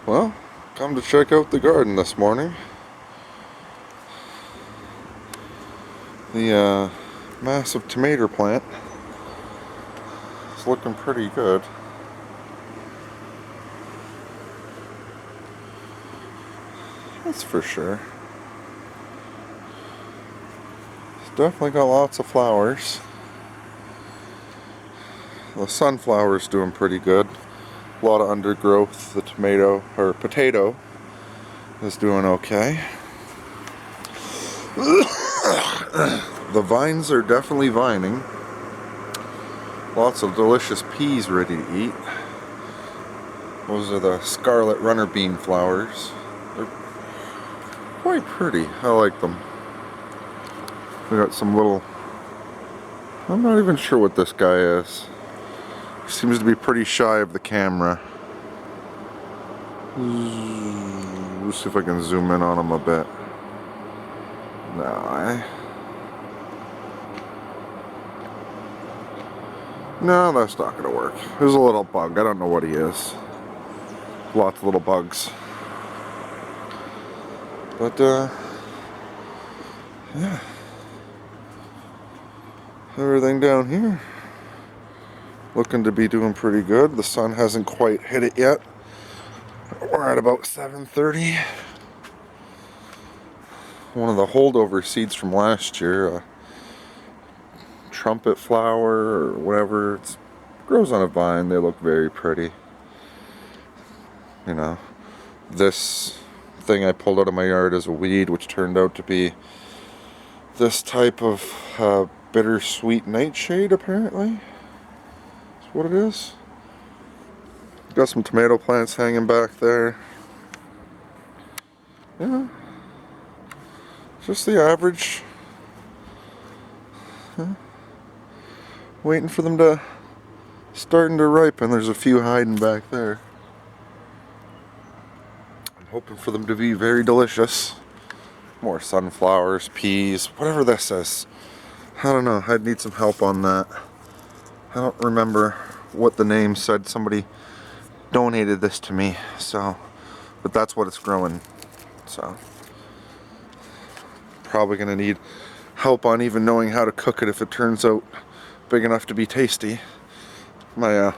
Well, come to check out the garden this morning. The massive tomato plant is looking pretty good. That's for sure. It's definitely got lots of flowers. The sunflower's doing pretty good. A lot of undergrowth. The tomato, or potato, is doing okay. The vines are definitely vining. Lots of delicious peas ready to eat. Those are the scarlet runner bean flowers. They're quite pretty. I like them. We got some little... I'm not even sure what this guy is. He seems to be pretty shy of the camera. Let's see if I can zoom in on him a bit. No, that's not gonna work. There's a little bug. I don't know what he is. Lots of little bugs. But, yeah. Everything down here looking to be doing pretty good. The sun hasn't quite hit it yet. We're at about 7:30. One of the holdover seeds from last year, trumpet flower or whatever, it grows on a vine. They look very pretty. You know, this thing I pulled out of my yard is a weed, which turned out to be this type of bittersweet nightshade, apparently. That's what it is. Got some tomato plants hanging back there. Yeah. Just the average. Waiting for them to starting to ripen. There's a few hiding back there. I'm hoping for them to be very delicious. More sunflowers, peas, whatever this is. I don't know. I'd need some help on that. I don't remember what the name said. Somebody donated this to me, so, but that's what it's growing. So probably gonna need help on even knowing how to cook it if it turns out big enough to be tasty. My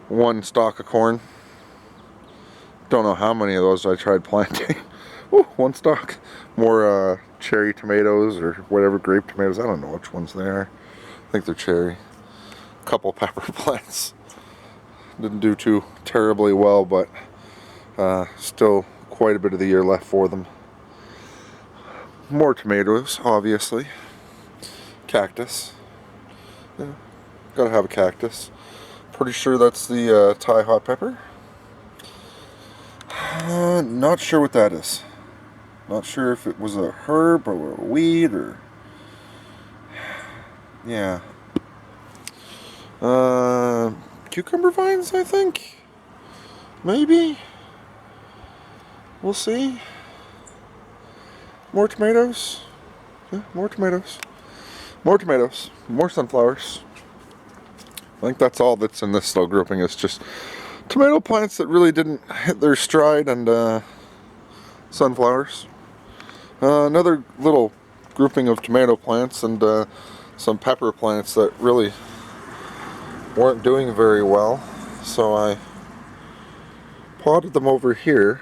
one stalk of corn. Don't know how many of those I tried planting. Ooh, one stalk. More cherry tomatoes or whatever, grape tomatoes. I don't know which ones they are. I think they're cherry. A couple pepper plants. Didn't do too terribly well, but still quite a bit of the year left for them. More tomatoes, obviously. Cactus. Yeah, gotta have a cactus. Pretty sure that's the Thai hot pepper. Not sure what that is. Not sure if it was a herb or a weed or... Yeah. Cucumber vines, I think? Maybe? We'll see. More tomatoes. Yeah, more tomatoes. More tomatoes. More sunflowers. I think that's all that's in this little grouping. Is just tomato plants that really didn't hit their stride, and sunflowers. Another little grouping of tomato plants and some pepper plants that really weren't doing very well. So I potted them over here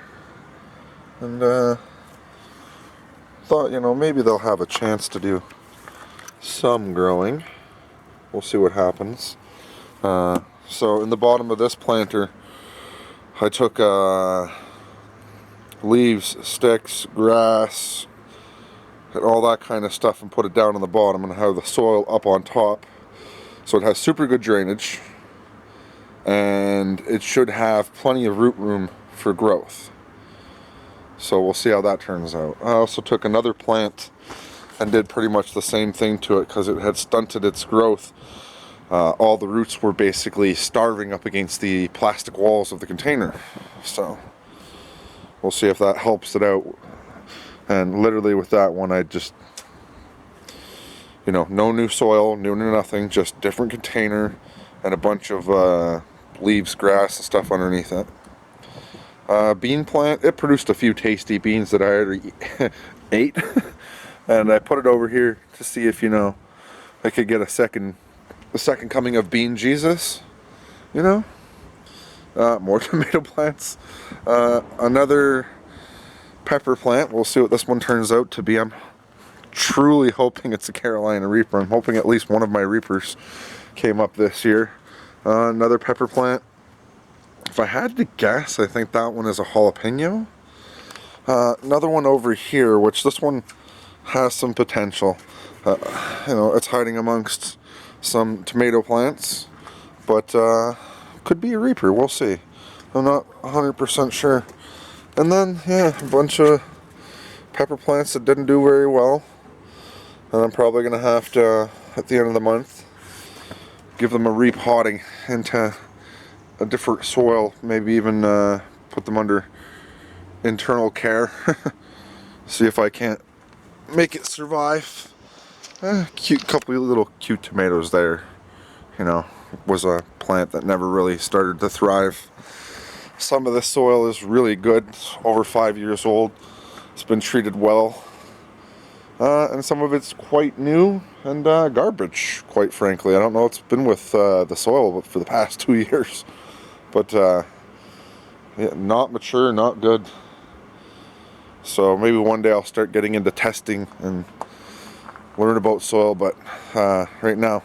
and thought, you know, maybe they'll have a chance to do some growing. We'll see what happens. So in the bottom of this planter, I took leaves, sticks, grass, and all that kind of stuff and put it down on the bottom and have the soil up on top. So it has super good drainage and it should have plenty of root room for growth. So we'll see how that turns out. I also took another plant and did pretty much the same thing to it because it had stunted its growth. All the roots were basically starving up against the plastic walls of the container. So we'll see if that helps it out. And literally with that one, I just, you know, no new soil, no nothing, just different container and a bunch of leaves, grass and stuff underneath it. Bean plant, it produced a few tasty beans that I already ate. And I put it over here to see if, I could get the second coming of Bean Jesus, more tomato plants. Another pepper plant. We'll see what this one turns out to be. I'm truly hoping it's a Carolina Reaper. I'm hoping at least one of my Reapers came up this year. Another pepper plant. If I had to guess, I think that one is a jalapeno. Another one over here, which this one has some potential. It's hiding amongst some tomato plants, but could be a Reaper. We'll see. I'm not 100% sure. And then, yeah, a bunch of pepper plants that didn't do very well. And I'm probably going to have to, at the end of the month, give them a repotting into a different soil. Maybe even put them under internal care. See if I can't make it survive. Cute couple of little cute tomatoes there. Was a plant that never really started to thrive. Some of the soil is really good. It's over 5 years old. It's been treated well. And some of it's quite new and garbage, quite frankly. I don't know what's been with the soil for the past 2 years. But yeah, not mature, not good. So maybe one day I'll start getting into testing and learn about soil. But right now,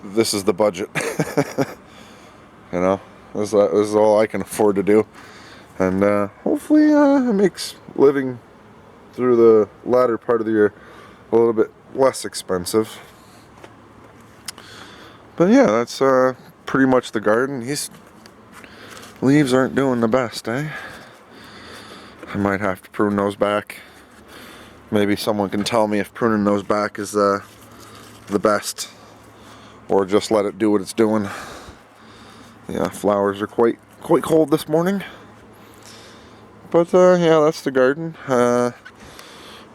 this is the budget. This is all I can afford to do. And hopefully it makes living through the latter part of the year a little bit less expensive. But yeah, that's pretty much the garden. These leaves aren't doing the best, eh? I might have to prune those back. Maybe someone can tell me if pruning those back is the best, or just let it do what it's doing. Yeah, flowers are quite cold this morning. But yeah, that's the garden.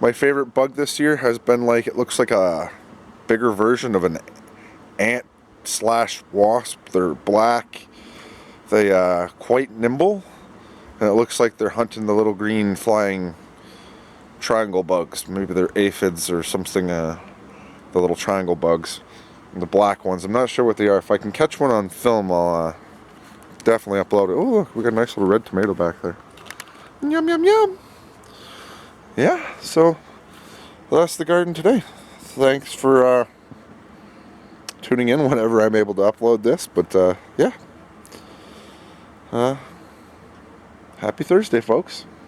My favorite bug this year has been it looks like a bigger version of an ant / wasp. They're black. They quite nimble, and it looks like they're hunting the little green flying triangle bugs. Maybe they're aphids or something. The little triangle bugs, the black ones. I'm not sure what they are. If I can catch one on film, I'll definitely upload it. Oh, look, we got a nice little red tomato back there. Yum, yum, yum. Yeah, so that's the garden today. Thanks for tuning in whenever I'm able to upload this. But yeah, happy Thursday, folks.